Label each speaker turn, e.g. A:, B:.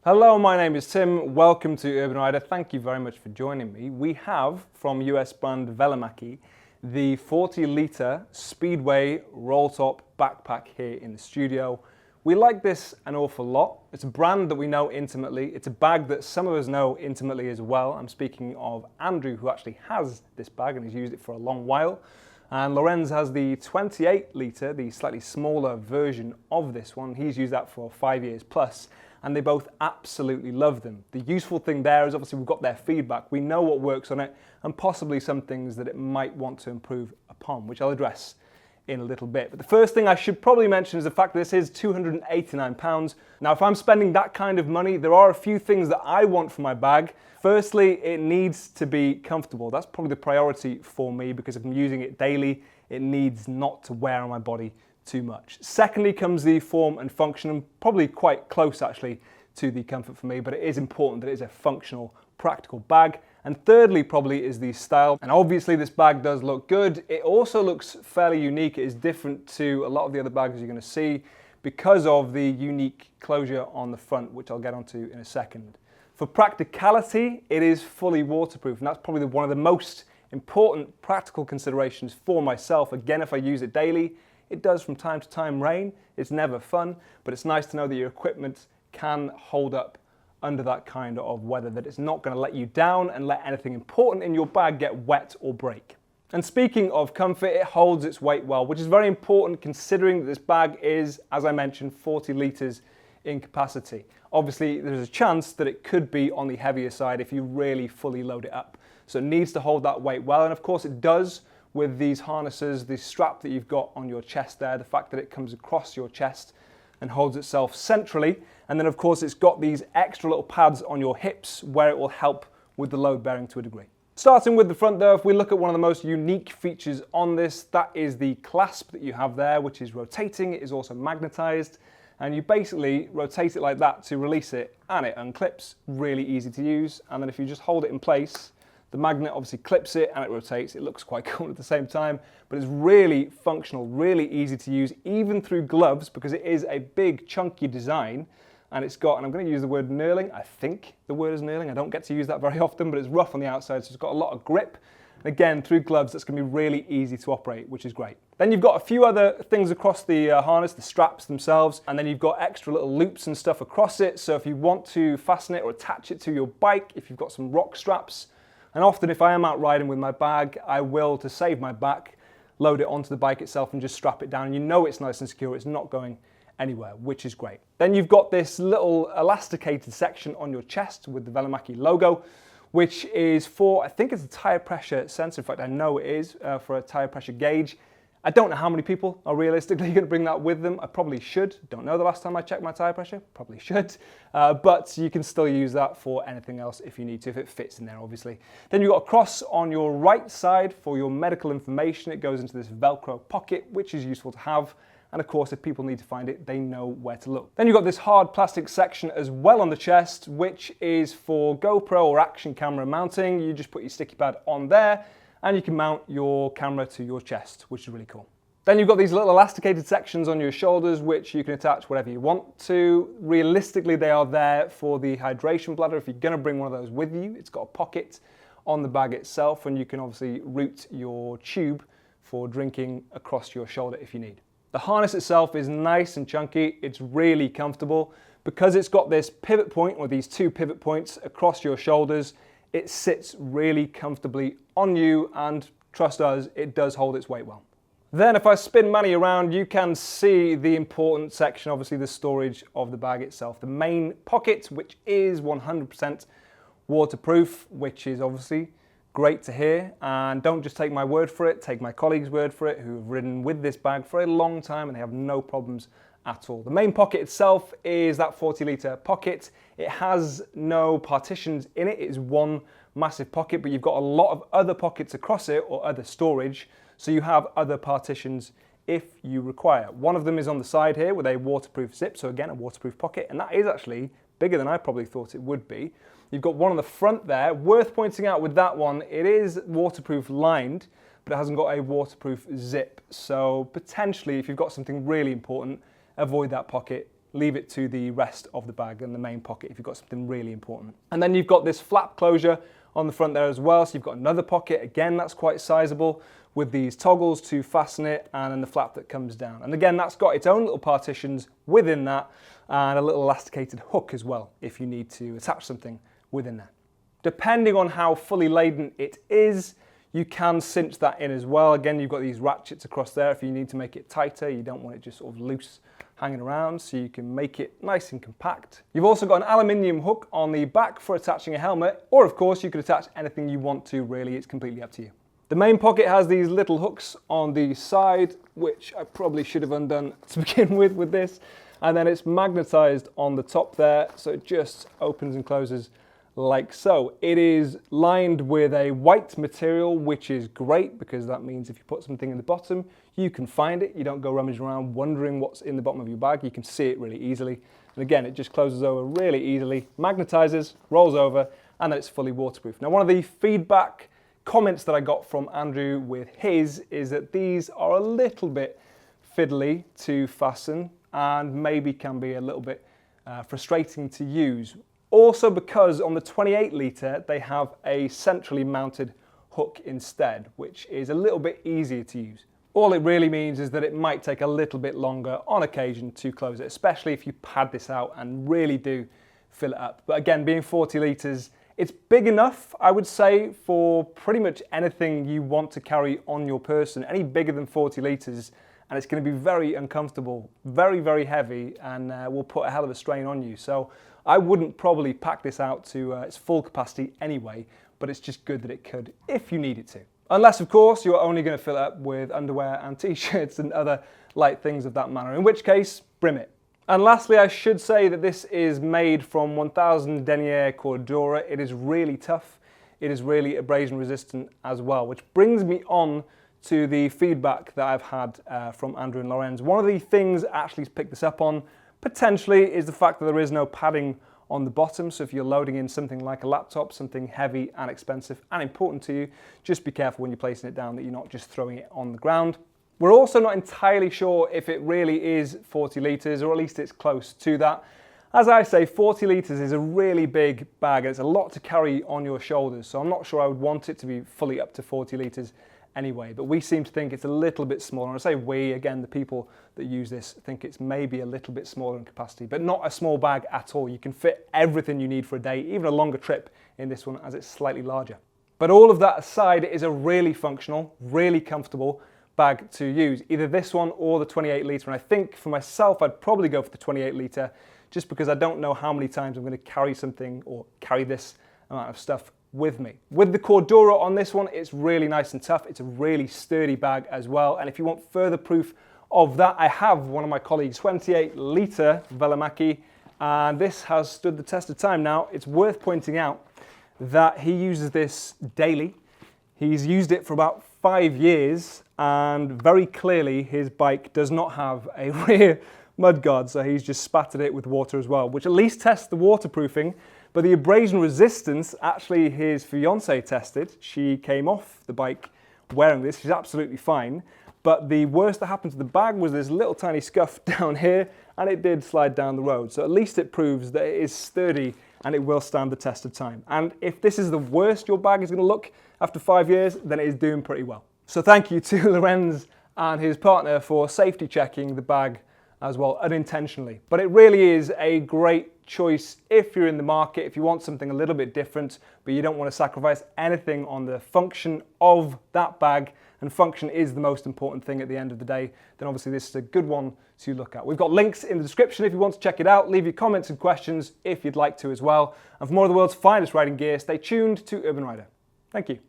A: Hello, my name is Tim. Welcome to Urban Rider. Thank you very much for joining me. We have from US brand VELOMACCHI the 40-litre Speedway roll-top backpack here in the studio. We like this an awful lot. It's a brand that we know intimately. It's a bag that some of us know intimately as well. I'm speaking of Andrew, who actually has this bag and has used it for a long while. And Lorenz has the 28-litre, the slightly smaller version of this one. He's used that for 5 years plus. And they both absolutely love them. The useful thing there is obviously we've got their feedback. We know what works on it and possibly some things that it might want to improve upon, which I'll address in a little bit. But the first thing I should probably mention is the fact that this is £289. Now, if I'm spending that kind of money, there are a few things that I want for my bag. Firstly, it needs to be comfortable. That's probably the priority for me because if I'm using it daily, it needs not to wear on my body too much. Secondly comes the form and function, and probably quite close actually to the comfort for me, but it is important that it is a functional, practical bag. And thirdly probably is the style, and obviously this bag does look good. It also looks fairly unique. It is different to a lot of the other bags you're going to see because of the unique closure on the front, which I'll get onto in a second. For practicality, it is fully waterproof, and that's probably one of the most important practical considerations for myself. Again, if I use it daily, it does from time to time rain. It's never fun, but it's nice to know that your equipment can hold up under that kind of weather, that it's not going to let you down and let anything important in your bag get wet or break. And speaking of comfort, it holds its weight well, which is very important considering that this bag is, as I mentioned, 40 litres in capacity. Obviously, there's a chance that it could be on the heavier side if you really fully load it up. So it needs to hold that weight well, and of course it does with these harnesses, the strap that you've got on your chest there, the fact that it comes across your chest and holds itself centrally. And then of course it's got these extra little pads on your hips where it will help with the load bearing to a degree. Starting with the front though, if we look at one of the most unique features on this, that is the clasp that you have there, which is rotating. It is also magnetized, and you basically rotate it like that to release it and it unclips. Really easy to use. And then if you just hold it in place, the magnet obviously clips it and it rotates. It looks quite cool at the same time, but it's really functional, really easy to use, even through gloves, because it is a big, chunky design. And it's got, and I'm going to use the word knurling, I think the word is knurling. I don't get to use that very often, but it's rough on the outside, so it's got a lot of grip. And again, through gloves, that's going to be really easy to operate, which is great. Then you've got a few other things across the harness, the straps themselves, and then you've got extra little loops and stuff across it. So if you want to fasten it or attach it to your bike, if you've got some rock straps, and often if I am out riding with my bag, I will, to save my back, load it onto the bike itself and just strap it down. And you know it's nice and secure, it's not going anywhere, which is great. Then you've got this little elasticated section on your chest with the VELOMACCHI logo, which is for, I think it's a tire pressure sensor. In fact, I know it is for a tire pressure gauge. I don't know how many people are realistically going to bring that with them. I probably should. Don't know the last time I checked my tire pressure. Probably should. But you can still use that for anything else if you need to, if it fits in there, obviously. Then you've got a cross on your right side for your medical information. It goes into this Velcro pocket, which is useful to have. And of course, if people need to find it, they know where to look. Then you've got this hard plastic section as well on the chest, which is for GoPro or action camera mounting. You just put your sticky pad on there, and you can mount your camera to your chest, which is really cool. Then you've got these little elasticated sections on your shoulders, which you can attach whatever you want to. Realistically, they are there for the hydration bladder. If you're gonna bring one of those with you, it's got a pocket on the bag itself, and you can obviously route your tube for drinking across your shoulder if you need. The harness itself is nice and chunky. It's really comfortable. Because it's got this pivot point, or these two pivot points across your shoulders, it sits really comfortably on you, and trust us, it does hold its weight well. Then if I spin money around, you can see the important section, obviously the storage of the bag itself. The main pocket, which is 100% waterproof, which is obviously great to hear. And don't just take my word for it, take my colleagues' word for it, who have ridden with this bag for a long time and they have no problems at all. The main pocket itself is that 40-litre pocket. It has no partitions in it. It is one massive pocket, but you've got a lot of other pockets across it, or other storage, so you have other partitions if you require. One of them is on the side here with a waterproof zip, so again, a waterproof pocket, and that is actually bigger than I probably thought it would be. You've got one on the front there. Worth pointing out with that one, it is waterproof lined, but it hasn't got a waterproof zip, so potentially if you've got something really important, avoid that pocket leave it to the rest of the bag and the main pocket if you've got something really important. And then you've got this flap closure on the front there as well, so you've got another pocket, again that's quite sizable, with these toggles to fasten it, and then the flap that comes down. And again, that's got its own little partitions within that, and a little elasticated hook as well if you need to attach something within there. Depending on how fully laden it is, you can cinch that in as well. Again, you've got these ratchets across there if you need to make it tighter. You don't want it just sort of loose hanging around, so you can make it nice and compact. You've also got an aluminium hook on the back for attaching a helmet, or of course you could attach anything you want to, really, it's completely up to you. The main pocket has these little hooks on the side, which I probably should have undone to begin with this, and then it's magnetized on the top there, so it just opens and closes like so. It is lined with a white material, which is great because that means if you put something in the bottom, you can find it. You don't go rummaging around wondering what's in the bottom of your bag. You can see it really easily. And again, it just closes over really easily, magnetizes, rolls over, and then it's fully waterproof. Now, one of the feedback comments that I got from Andrew with his is that these are a little bit fiddly to fasten and maybe can be a little bit frustrating to use. Also because on the 28 litre, they have a centrally mounted hook instead, which is a little bit easier to use. All it really means is that it might take a little bit longer on occasion to close it, especially if you pad this out and really do fill it up. But again, being 40 litres, it's big enough, I would say, for pretty much anything you want to carry on your person. Any bigger than 40 litres, and it's going to be very uncomfortable, very, very heavy, and will put a hell of a strain on you. So I wouldn't probably pack this out to its full capacity anyway, but it's just good that it could if you needed to. Unless, of course, you're only going to fill it up with underwear and t-shirts and other light things of that manner, in which case, brim it. And lastly, I should say that this is made from 1000 denier Cordura. It is really tough. It is really abrasion resistant as well, which brings me on to the feedback that I've had from Andrew and Lorenz. One of the things actually to pick this up on potentially is the fact that there is no padding on the bottom. So if you're loading in something like a laptop, something heavy and expensive and important to you, just be careful when you're placing it down that you're not just throwing it on the ground. We're also not entirely sure if it really is 40 litres, or at least it's close to that. As I say, 40 litres is a really big bag. It's a lot to carry on your shoulders, so I'm not sure I would want it to be fully up to 40 litres anyway, but we seem to think it's a little bit smaller. And I say we, again, the people that use this think it's maybe a little bit smaller in capacity, but not a small bag at all. You can fit everything you need for a day, even a longer trip in this one as it's slightly larger. But all of that aside, it is a really functional, really comfortable bag to use, either this one or the 28 litre. And I think for myself, I'd probably go for the 28 litre just because I don't know how many times I'm going to carry something or carry this amount of stuff with me. With the Cordura on this one, it's really nice and tough. It's a really sturdy bag as well. And if you want further proof of that, I have one of my colleagues' 28 litre VELOMACCHI, and this has stood the test of time. Now, it's worth pointing out that he uses this daily. He's used it for about 5 years, and very clearly his bike does not have a rear mudguard, so he's just spattered it with water as well, which at least tests the waterproofing. But the abrasion resistance, actually his fiancée tested. She came off the bike wearing this. She's absolutely fine. But the worst that happened to the bag was this little tiny scuff down here, and it did slide down the road. So at least it proves that it is sturdy and it will stand the test of time. And if this is the worst your bag is going to look after 5 years, then it is doing pretty well. So thank you to Lorenz and his partner for safety checking the bag as well, unintentionally. But it really is a great choice if you're in the market, if you want something a little bit different, but you don't want to sacrifice anything on the function of that bag, and function is the most important thing at the end of the day, then obviously this is a good one to look at. We've got links in the description if you want to check it out. Leave your comments and questions if you'd like to as well. And for more of the world's finest riding gear, stay tuned to Urban Rider. Thank you.